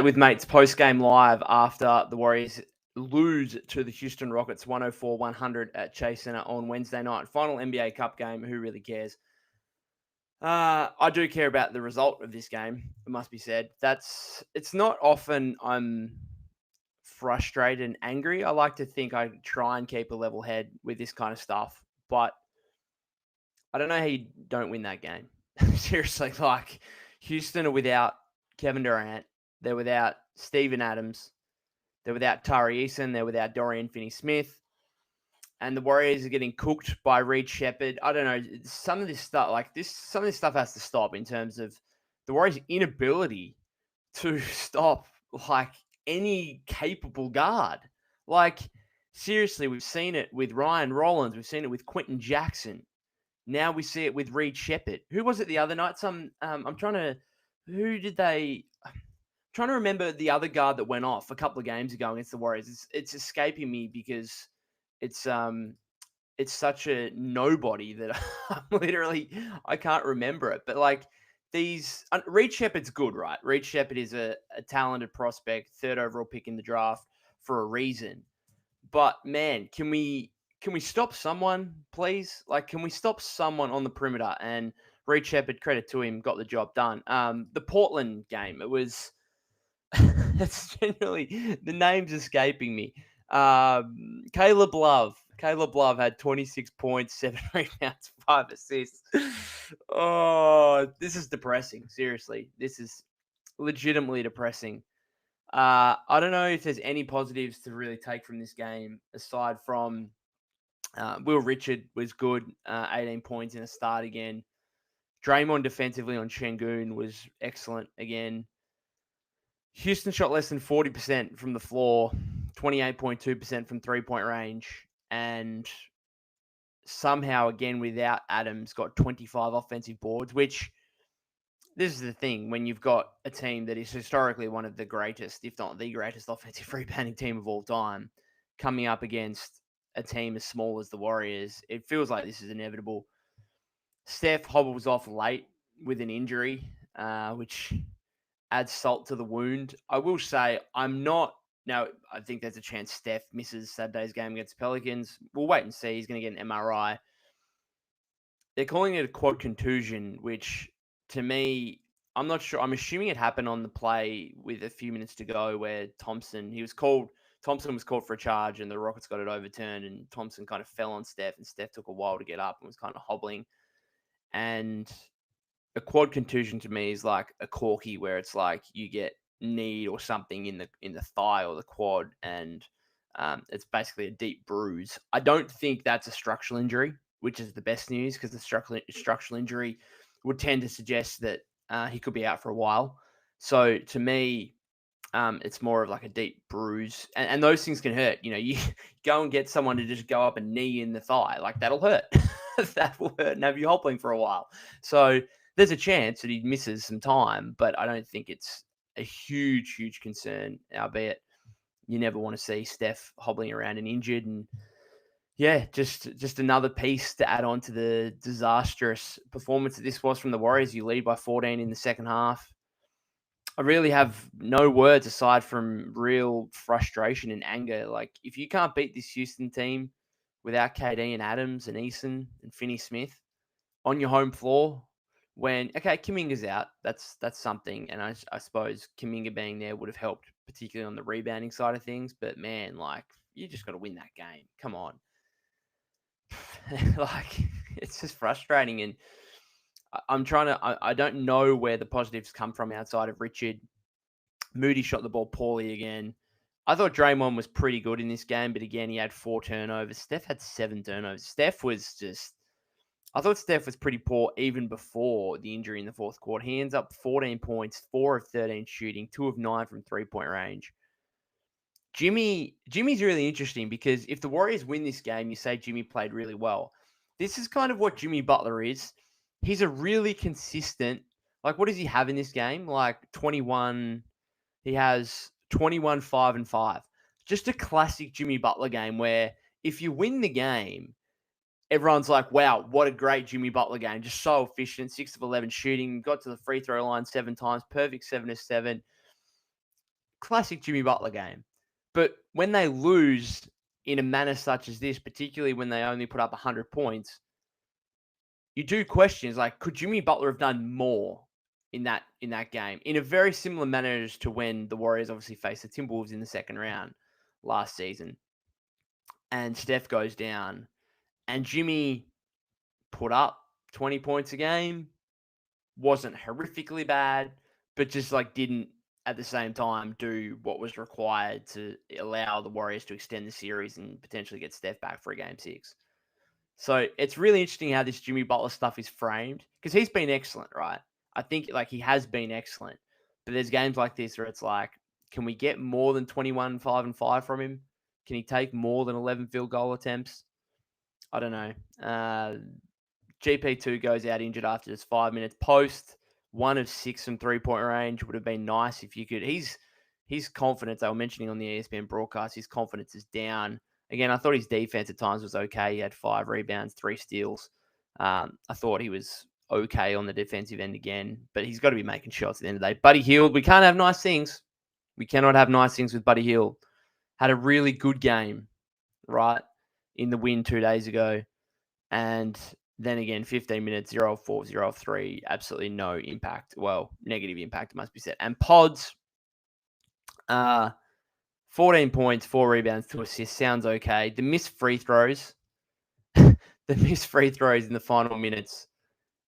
with Mates post-game live after the Warriors lose to the Houston Rockets 104-100 at Chase Center on Wednesday night. Final NBA Cup game. Who really cares? I do care about the result of this game, it must be said. It's not often I'm frustrated and angry. I like to think I try and keep a level head with this kind of stuff, but I don't know how you don't win that game. Seriously, like Houston are without Kevin Durant. They're without Steven Adams. They're without Tari Eason. They're without Dorian Finney-Smith. And the Warriors are getting cooked by Reed Shepherd. I don't know. Some of this stuff has to stop in terms of the Warriors' inability to stop like any capable guard. Like, seriously, we've seen it with Ryan Rollins. We've seen it with Quentin Jackson. Now we see it with Reed Shepherd. Who was it the other night? Trying to remember the other guard that went off a couple of games ago against the Warriors. It's escaping me because it's such a nobody that I can't remember it. But like Reed Shepherd's good, right? Reed Shepherd is a talented prospect, 3rd overall pick in the draft for a reason. But man, can we stop someone, please? Like, can we stop someone on the perimeter? And Reed Shepherd, credit to him, got the job done. The Portland game, it was. It's generally the name's escaping me. Caleb Love. Caleb Love had 26 points, 7 rebounds, 5 assists. Oh, this is depressing. Seriously, this is legitimately depressing. I don't know if there's any positives to really take from this game aside from Will Richard was good, 18 points in a start again. Draymond defensively on Sengun was excellent again. Houston shot less than 40% from the floor, 28.2% from three-point range, and somehow, again, without Adams, got 25 offensive boards, which this is the thing. When you've got a team that is historically one of the greatest, if not the greatest offensive rebounding team of all time, coming up against a team as small as the Warriors, it feels like this is inevitable. Steph hobbles off late with an injury, which adds salt to the wound. I will say I think there's a chance Steph misses Saturday's game against the Pelicans. We'll wait and see. He's going to get an MRI. They're calling it a quad contusion, which to me, I'm not sure. I'm assuming it happened on the play with a few minutes to go where Thompson was called for a charge and the Rockets got it overturned and Thompson kind of fell on Steph and Steph took a while to get up and was kind of hobbling. And a quad contusion to me is like a corky where it's like you get knee or something in the thigh or the quad and it's basically a deep bruise. I don't think that's a structural injury, which is the best news because the structural injury would tend to suggest that he could be out for a while. So to me, it's more of like a deep bruise and those things can hurt. You know, you go and get someone to just go up and knee in the thigh, like that'll hurt. That will hurt and have you hobbling for a while. So there's a chance that he misses some time, but I don't think it's a huge, huge concern, albeit you never want to see Steph hobbling around and injured. And yeah, just another piece to add on to the disastrous performance that this was from the Warriors. You lead by 14 in the second half. I really have no words aside from real frustration and anger. Like, if you can't beat this Houston team without KD and Adams and Eason and Finney-Smith on your home floor, when, okay, Kuminga's out, that's something. And I suppose Kuminga being there would have helped, particularly on the rebounding side of things. But man, like, you just got to win that game. Come on. Like, it's just frustrating. And I don't know where the positives come from outside of Richard. Moody shot the ball poorly again. I thought Draymond was pretty good in this game, but again, he had 4 turnovers. Steph had 7 turnovers. I thought Steph was pretty poor even before the injury in the fourth quarter. He ends up 14 points, 4 of 13 shooting, 2 of 9 from three-point range. Jimmy's really interesting because if the Warriors win this game, you say Jimmy played really well. This is kind of what Jimmy Butler is. He's a really consistent, like, what does he have in this game? Like 21, he has 21, 5, and 5. Just a classic Jimmy Butler game where if you win the game, everyone's like, wow, what a great Jimmy Butler game. Just so efficient, 6 of 11 shooting, got to the free throw line 7 times, perfect 7 of 7. classic Jimmy Butler game. But when they lose in a manner such as this, particularly when they only put up 100 points, you do question, like, could Jimmy Butler have done more in that game? In a very similar manner as to when the Warriors obviously faced the Timberwolves in the second round last season. And Steph goes down. And Jimmy put up 20 points a game. Wasn't horrifically bad, but just like didn't at the same time do what was required to allow the Warriors to extend the series and potentially get Steph back for a game 6. So it's really interesting how this Jimmy Butler stuff is framed because he's been excellent, right? I think like he has been excellent, but there's games like this where it's like, can we get more than 21, 5 and 5 from him? Can he take more than 11 field goal attempts? I don't know. GP2 goes out injured after just 5 minutes. Post 1 of 6 from 3-point range would have been nice if you could. His confidence, they were mentioning on the ESPN broadcast, his confidence is down. Again, I thought his defense at times was okay. He had 5 rebounds, 3 steals. I thought he was okay on the defensive end again, but he's got to be making shots at the end of the day. Buddy Hield, we can't have nice things. We cannot have nice things with Buddy Hield. Had a really good game, right, in the win 2 days ago. And then again, 15 minutes, 0 of 4, 0 of 3, absolutely no impact. Well, negative impact, must be said. And Pods, 14 points, 4 rebounds, 2 assists. Sounds okay. The missed free throws, in the final minutes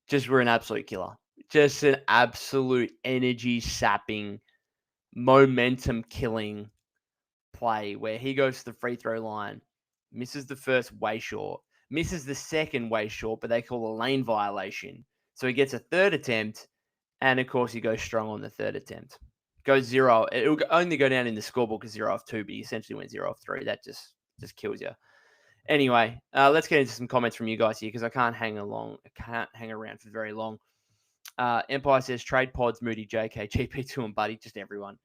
just were an absolute killer. Just an absolute energy sapping, momentum killing play where he goes to the free throw line, misses the first way short, misses the second way short, but they call a lane violation. So he gets a third attempt, and of course he goes strong on the third attempt. Goes 0. It'll only go down in the scorebook as 0 of 2, but he essentially went 0 of 3. That just kills you. Anyway, let's get into some comments from you guys here because I can't hang around for very long. Empire says trade Pods, Moody, JK, GP2, and Buddy, just everyone.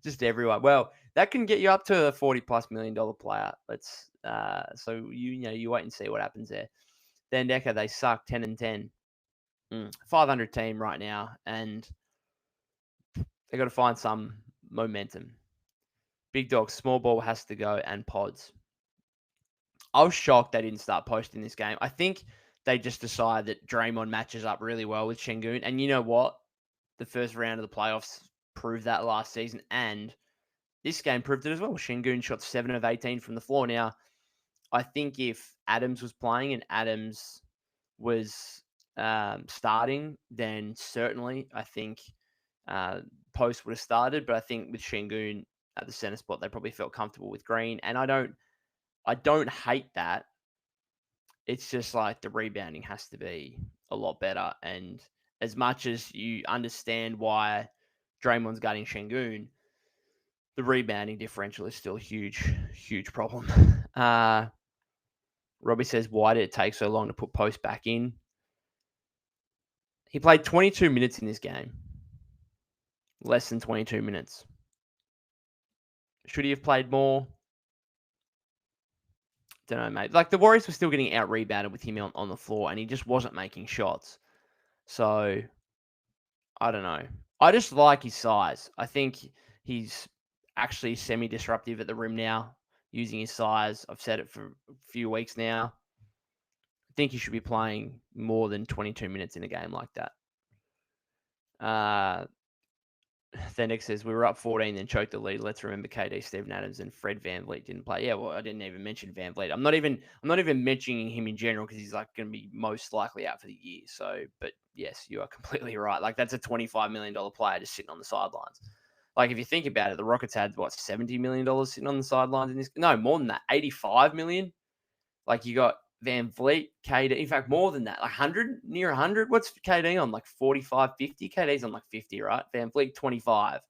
just everyone. Well, that can get you up to a $40+ million player. Let's so you wait and see what happens there. Then Decker, they suck 10 and 10. 500 team right now, and they got to find some momentum. Big dog, small ball has to go, and Pods. I was shocked they didn't start posting this game. I think they just decided that Draymond matches up really well with Sengun, and you know what? The first round of the playoffs proved that last season, and this game proved it as well. Sengun shot 7 of 18 from the floor. Now, I think if Adams was playing and Adams was starting, then certainly I think Post would have started. But I think with Sengun at the center spot, they probably felt comfortable with Green, and I don't hate that. It's just like the rebounding has to be a lot better, and as much as you understand why Draymond's guarding Sengun, the rebounding differential is still a huge problem. Robbie says, why did it take so long to put Post back in? He played 22 minutes in this game. Less than 22 minutes. Should he have played more? Don't know, mate. Like, the Warriors were still getting out-rebounded with him on the floor, and he just wasn't making shots. So, I don't know. I just like his size. I think he's actually semi-disruptive at the rim now, using his size. I've said it for a few weeks now. I think he should be playing more than 22 minutes in a game like that. Fenix says, we were up 14, then choked the lead. Let's remember KD, Steven Adams, and Fred VanVleet didn't play. Yeah, well, I didn't even mention VanVleet. I'm not even mentioning him in general because he's like going to be most likely out for the year. So, but yes, you are completely right. Like, that's a $25 million player just sitting on the sidelines. Like, if you think about it, the Rockets had what, $70 million sitting on the sidelines in this? No, more than that, $85 million. Like, you got VanVleet, KD, in fact, more than that, like 100, near 100. What's KD on? Like 45, 50? KD's on like 50, right? VanVleet, 25.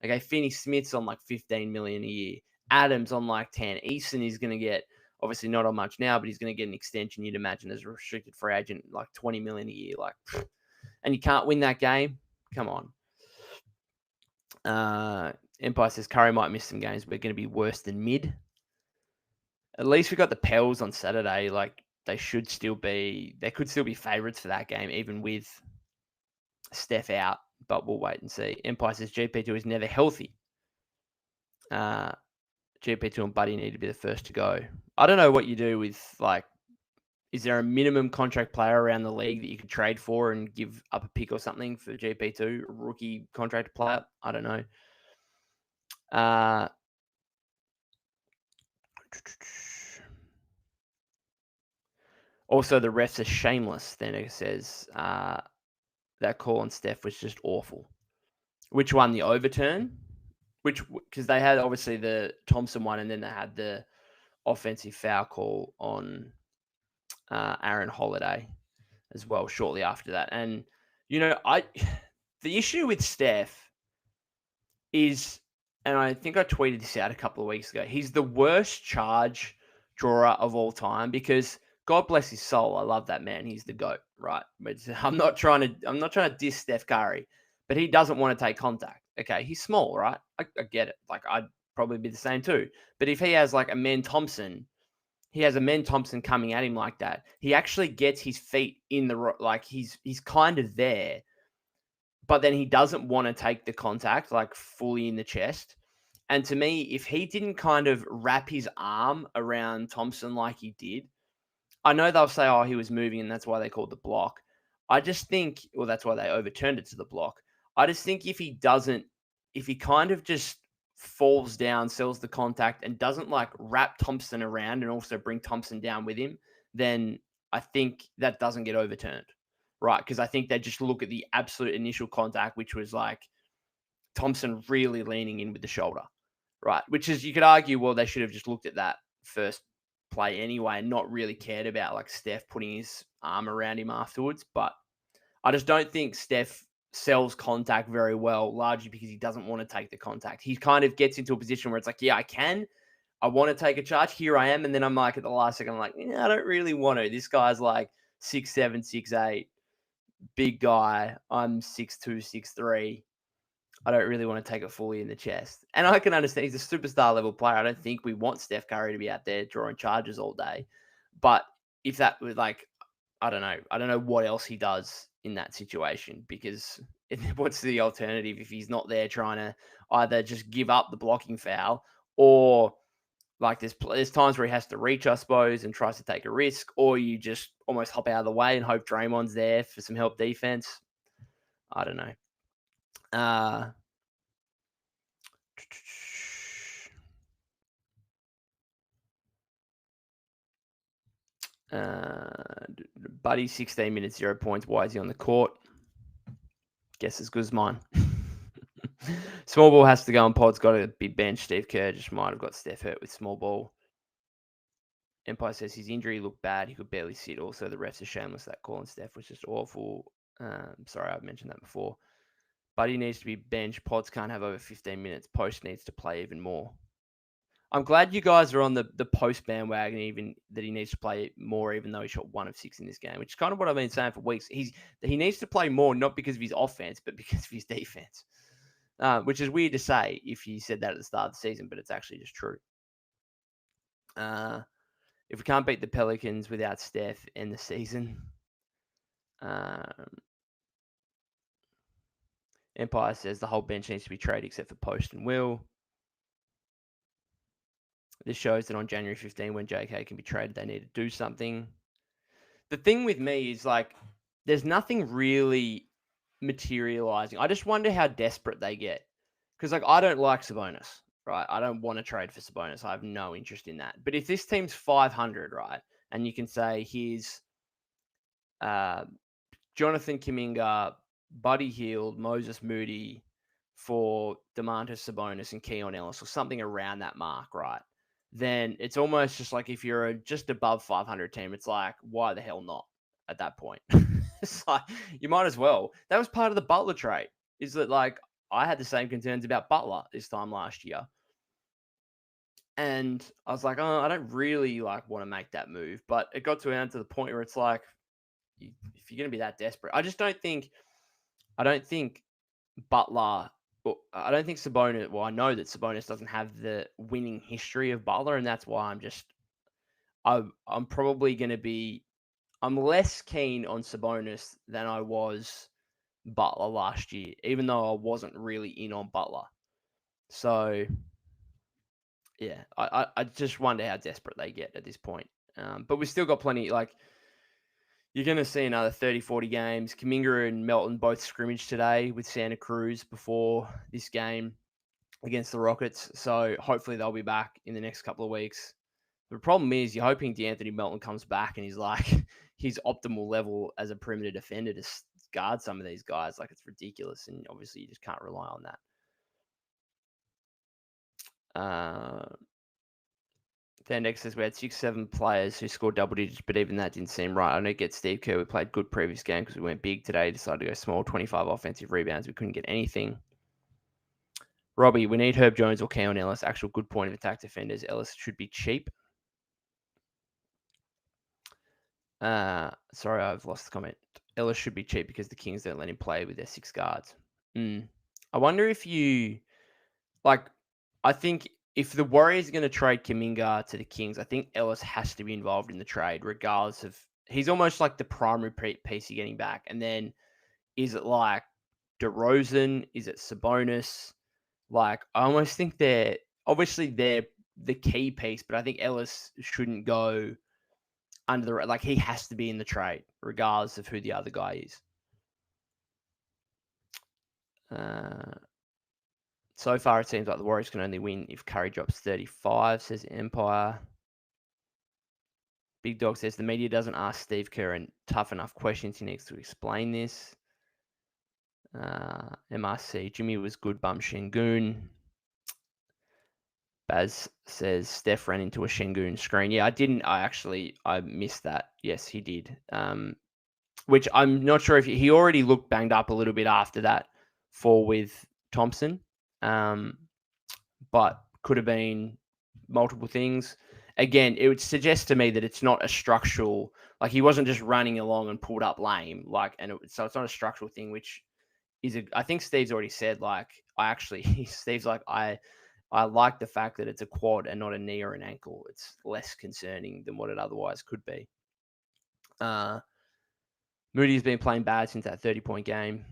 Okay, Finney Smith's on like 15 million a year. Adams on like 10. Eason is going to get, obviously not on much now, but he's going to get an extension, you'd imagine, as a restricted free agent, like 20 million a year. Like, and you can't win that game? Come on. Empire says Curry might miss some games, but going to be worse than mid. At least we got the Pels on Saturday. Like, they could still be favorites for that game, even with Steph out. but we'll wait and see. Empire says GP2 is never healthy. GP2 and Buddy need to be the first to go. I don't know what you do with, like, is there a minimum contract player around the league that you could trade for and give up a pick or something for GP2, a rookie contract player? I don't know. Also, the refs are shameless. Then it says that call on Steph was just awful. Which one? The overturn? Because they had obviously the Thompson one, and then they had the offensive foul call on Aaron Holiday as well shortly after that. And the issue with Steph is, and I think I tweeted this out a couple of weeks ago, he's the worst charge drawer of all time because God bless his soul, I love that man. He's the GOAT, right? But I'm not trying to diss Steph Curry, but he doesn't want to take contact. Okay, he's small, right? I get it. Like, I'd probably be the same too. But if he has like a Men Thompson, coming at him like that, he actually gets his feet in the, like, he's kind of there, but then he doesn't want to take the contact like fully in the chest. And to me, if he didn't kind of wrap his arm around Thompson like he did, I know they'll say, oh, he was moving and that's why they called the block. I just think, well, that's why they overturned it to the block. I just think if he kind of just falls down, sells the contact, and doesn't like wrap Thompson around and also bring Thompson down with him, then I think that doesn't get overturned, right? Because I think they just look at the absolute initial contact, which was like Thompson really leaning in with the shoulder, right? Which is, you could argue, well, they should have just looked at that first play anyway and not really cared about like Steph putting his arm around him afterwards. But I just don't think Steph sells contact very well, largely because he doesn't want to take the contact. He kind of gets into a position where it's like, yeah, I want to take a charge. Here I am. And then I'm like, at the last second, I'm like, I don't really want to. This guy's like 6'7", 6'8", big guy. I'm 6'2", 6'3". I don't really want to take it fully in the chest. And I can understand he's a superstar level player. I don't think we want Steph Curry to be out there drawing charges all day. But if that was like, I don't know what else he does in that situation, because what's the alternative if he's not there trying to either just give up the blocking foul, or like there's times where he has to reach, I suppose, and tries to take a risk, or you just almost hop out of the way and hope Draymond's there for some help defense. I don't know. Buddy, 16 minutes, 0 points. Why is he on the court? Guess as good as mine. Small ball has to go on. Pod's got to be benched. Steve Kerr just might have got Steph hurt with small ball. Empire says his injury looked bad. He could barely sit. Also, the refs are shameless. That call on Steph was just awful. Sorry, I've mentioned that before. Buddy needs to be benched. Pods can't have over 15 minutes. Post needs to play even more. I'm glad you guys are on the post bandwagon, even that he needs to play more, even though he shot 1 of 6 in this game, which is kind of what I've been saying for weeks. He needs to play more, not because of his offense, but because of his defense, which is weird to say if you said that at the start of the season, but it's actually just true. If we can't beat the Pelicans without Steph in the season, Empire says the whole bench needs to be traded except for Post and Will. This shows that on January 15, when JK can be traded, they need to do something. The thing with me is, like, there's nothing really materializing. I just wonder how desperate they get. Because, like, I don't like Sabonis, right? I don't want to trade for Sabonis. I have no interest in that. But if this team's 500, right, and you can say, here's Jonathan Kuminga, Buddy Hield, Moses Moody for DeMontis Sabonis and Keon Ellis, or something around that mark, right? Then it's almost just like, if you're a just above 500 team, it's like, why the hell not at that point? It's like, you might as well. That was part of the Butler trade, is that, like, I had the same concerns about Butler this time last year. And I was like, oh, I don't really like want to make that move. But it got to the point where it's like, if you're going to be that desperate, I don't think Butler, I don't think Sabonis, well, I know that Sabonis doesn't have the winning history of Butler, and that's why I'm probably going to be, I'm less keen on Sabonis than I was Butler last year, even though I wasn't really in on Butler. So, yeah, I just wonder how desperate they get at this point. But we've still got plenty. Like, you're going to see another 30, 40 games. Kuminga and Melton both scrimmaged today with Santa Cruz before this game against the Rockets. So hopefully they'll be back in the next couple of weeks. The problem is you're hoping DeAnthony Melton comes back and he's like his optimal level as a perimeter defender to guard some of these guys. Like, it's ridiculous. And obviously you just can't rely on that. Thandex says we had 6-7 players who scored double digits, but even that didn't seem right. I know get Steve Kerr. We played good previous game because we went big today. Decided to go small, 25 offensive rebounds. We couldn't get anything. Robbie, we need Herb Jones or Keon Ellis. Actual good point of attack defenders. Ellis should be cheap. Sorry, I've lost the comment. Ellis should be cheap because the Kings don't let him play with their 6 guards. I wonder if you like. I think if the Warriors are going to trade Kuminga to the Kings, I think Ellis has to be involved in the trade, regardless of. He's almost like the primary piece you're getting back. And then is it like DeRozan? Is it Sabonis? Like, I almost think they're the key piece, but I think Ellis shouldn't go under the. Like, he has to be in the trade, regardless of who the other guy is. So far, it seems like the Warriors can only win if Curry drops 35, says Empire. Big Dog says the media doesn't ask Steve Kerr tough enough questions. He needs to explain this. MRC, Jimmy was good, bum Sengun. Baz says Steph ran into a Sengun screen. Yeah, I missed that. Yes, he did. Which I'm not sure if he already looked banged up a little bit after that fall with Thompson. But could have been multiple things. Again, it would suggest to me that it's not a structural, like he wasn't just running along and pulled up lame, so it's not a structural thing, which is I think Steve's already said, like, Steve's like, I like the fact that it's a quad and not a knee or an ankle. It's less concerning than what it otherwise could be. Moody's been playing bad since that 30-point game.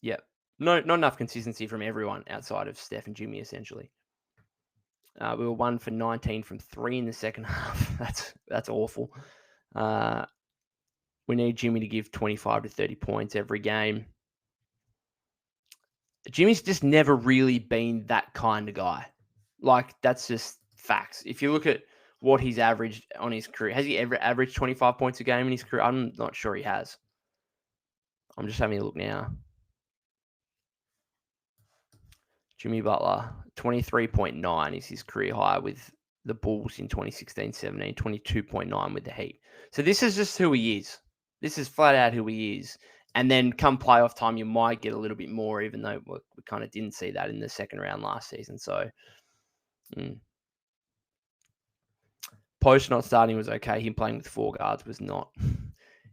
Yep. Not enough consistency from everyone outside of Steph and Jimmy, essentially. We were 1 for 19 from 3 in the second half. That's awful. We need Jimmy to give 25 to 30 points every game. Jimmy's just never really been that kind of guy. Like, that's just facts. If you look at what he's averaged on his career, has he ever averaged 25 points a game in his career? I'm not sure he has. I'm just having a look now. Jimmy Butler, 23.9 is his career high with the Bulls in 2016-17, 22.9 with the Heat. So this is just who he is. This is flat out who he is. And then come playoff time, you might get a little bit more, even though we kind of didn't see that in the second round last season. So Post not starting was okay. Him playing with 4 guards was not.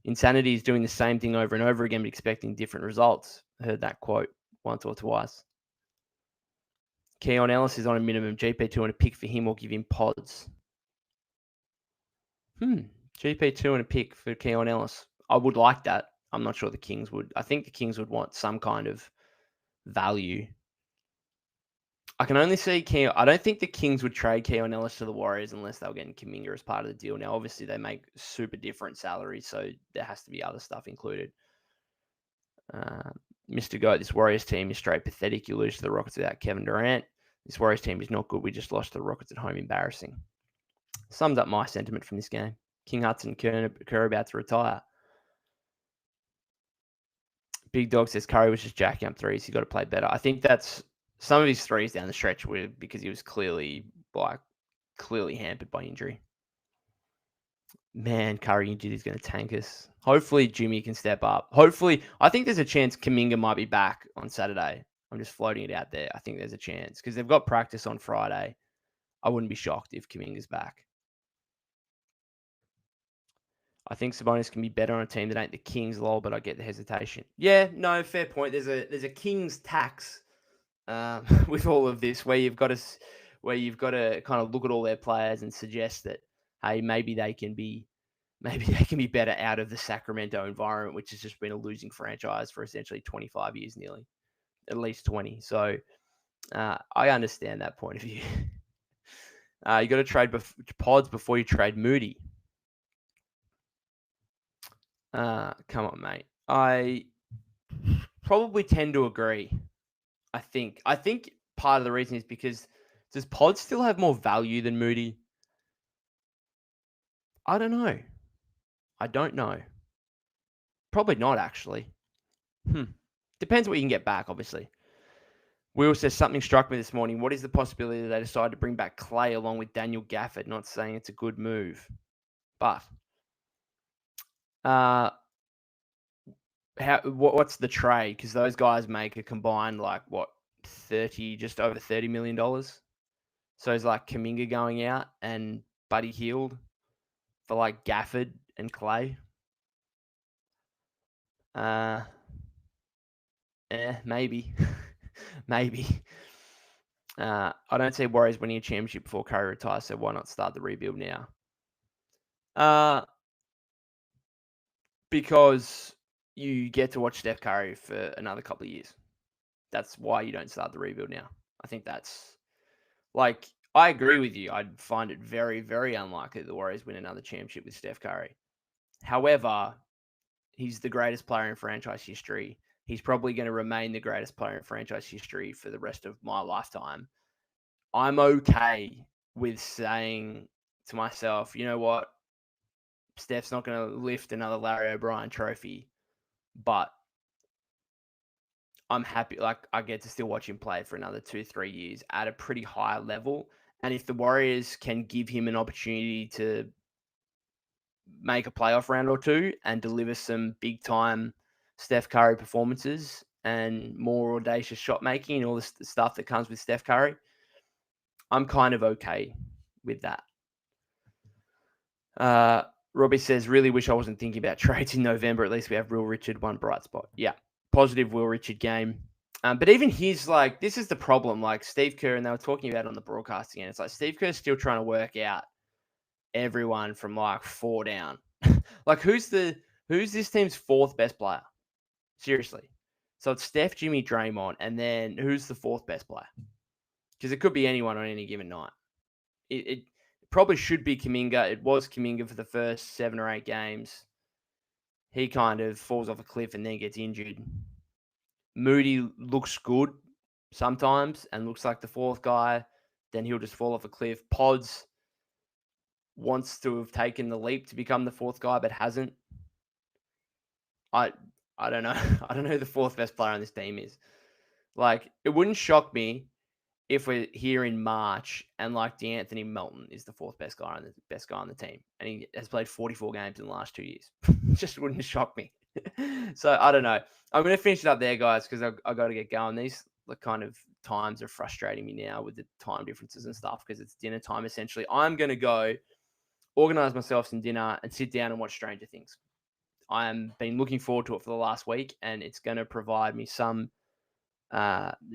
Insanity is doing the same thing over and over again, but expecting different results. I heard that quote once or twice. Keon Ellis is on a minimum. GP2 and a pick for him or give him pods. GP2 and a pick for Keon Ellis. I would like that. I'm not sure the Kings would. I think the Kings would want some kind of value. I can only see Keon. I don't think the Kings would trade Keon Ellis to the Warriors unless they were getting Kuminga as part of the deal. Now, obviously, they make super different salaries, so there has to be other stuff included. Mr. Goat, this Warriors team is straight pathetic. You lose to the Rockets without Kevin Durant. This Warriors team is not good. We just lost to the Rockets at home. Embarrassing. Sums up my sentiment from this game. King Hudson, Kerr about to retire. Big Dog says Curry was just jacking up threes. He got to play better. I think that's some of his threes down the stretch were because he was clearly hampered by injury. Man, Curry injured is going to tank us. Hopefully, Jimmy can step up. Hopefully, I think there's a chance Kuminga might be back on Saturday. I'm just floating it out there. I think there's a chance because they've got practice on Friday. I wouldn't be shocked if Kuminga's back. I think Sabonis can be better on a team that ain't the Kings, lol, but I get the hesitation. Yeah, no, fair point. There's a Kings tax with all of this where you've got to kind of look at all their players and suggest that, hey, maybe they can be maybe they can be better out of the Sacramento environment, which has just been a losing franchise for essentially 25 years nearly, at least 20. So I understand that point of view. You got to trade pods before you trade Moody. Come on, mate. I probably tend to agree. I think part of the reason is because does Pod still have more value than Moody? I don't know. I don't know. Probably not, actually. Depends what you can get back, obviously. Will says something struck me this morning. What is the possibility that they decide to bring back Clay along with Daniel Gafford? Not saying it's a good move, but what's the trade? Because those guys make a combined just over $30 million. So it's like Kuminga going out and Buddy Hield for like Gafford and Clay. Maybe. Maybe. I don't see Warriors winning a championship before Curry retires, so why not start the rebuild now? Because you get to watch Steph Curry for another couple of years. That's why you don't start the rebuild now. I think that's like, I agree with you. I'd find it very, very unlikely the Warriors win another championship with Steph Curry. However, he's the greatest player in franchise history. He's probably going to remain the greatest player in franchise history for the rest of my lifetime. I'm okay with saying to myself, you know what? Steph's not going to lift another Larry O'Brien trophy, but I'm happy. Like, I get to still watch him play for another 2-3 years at a pretty high level. And if the Warriors can give him an opportunity to make a playoff round or two and deliver some big time Steph Curry performances and more audacious shot making and all this stuff that comes with Steph Curry, I'm kind of okay with that. Robbie says, really wish I wasn't thinking about trades in November. At least we have Will Richard, one bright spot. Yeah, positive Will Richard game. But even he's like, this is the problem. Like Steve Kerr, and they were talking about it on the broadcasting, and it's like Steve Kerr's still trying to work out everyone from like 4 down. Like who's this team's 4th best player? Seriously. So it's Steph, Jimmy, Draymond, and then who's the 4th best player? Because it could be anyone on any given night. It probably should be Kuminga. It was Kuminga for the first 7 or 8 games. He kind of falls off a cliff and then gets injured. Moody looks good sometimes and looks like the 4th guy. Then he'll just fall off a cliff. Pods wants to have taken the leap to become the 4th guy, but hasn't. I don't know. I don't know who the 4th best player on this team is. Like, it wouldn't shock me if we're here in March and like DeAnthony Melton is the 4th best guy on the team, and he has played 44 games in the last 2 years. Just wouldn't shock me. So I don't know. I'm going to finish it up there, guys, because I got to get going. These kind of times are frustrating me now with the time differences and stuff because it's dinner time essentially. I'm going to go organize myself some dinner and sit down and watch Stranger Things. I've been looking forward to it for the last week, and it's going to provide me some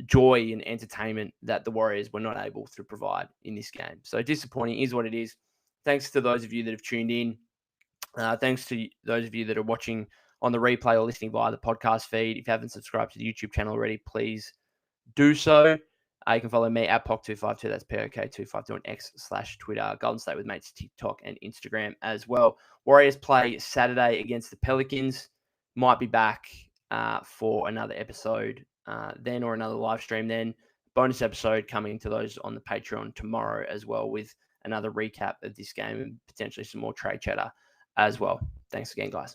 joy and entertainment that the Warriors were not able to provide in this game. So disappointing is what it is. Thanks to those of you that have tuned in. Thanks to those of you that are watching on the replay or listening via the podcast feed. If you haven't subscribed to the YouTube channel already, please do so. You can follow me at POC252. That's POK252 on X/Twitter. Golden State with Mates, TikTok and Instagram as well. Warriors play Saturday against the Pelicans. Might be back for another episode then, or another live stream then. Bonus episode coming to those on the Patreon tomorrow as well, with another recap of this game and potentially some more trade chatter as well. Thanks again, guys.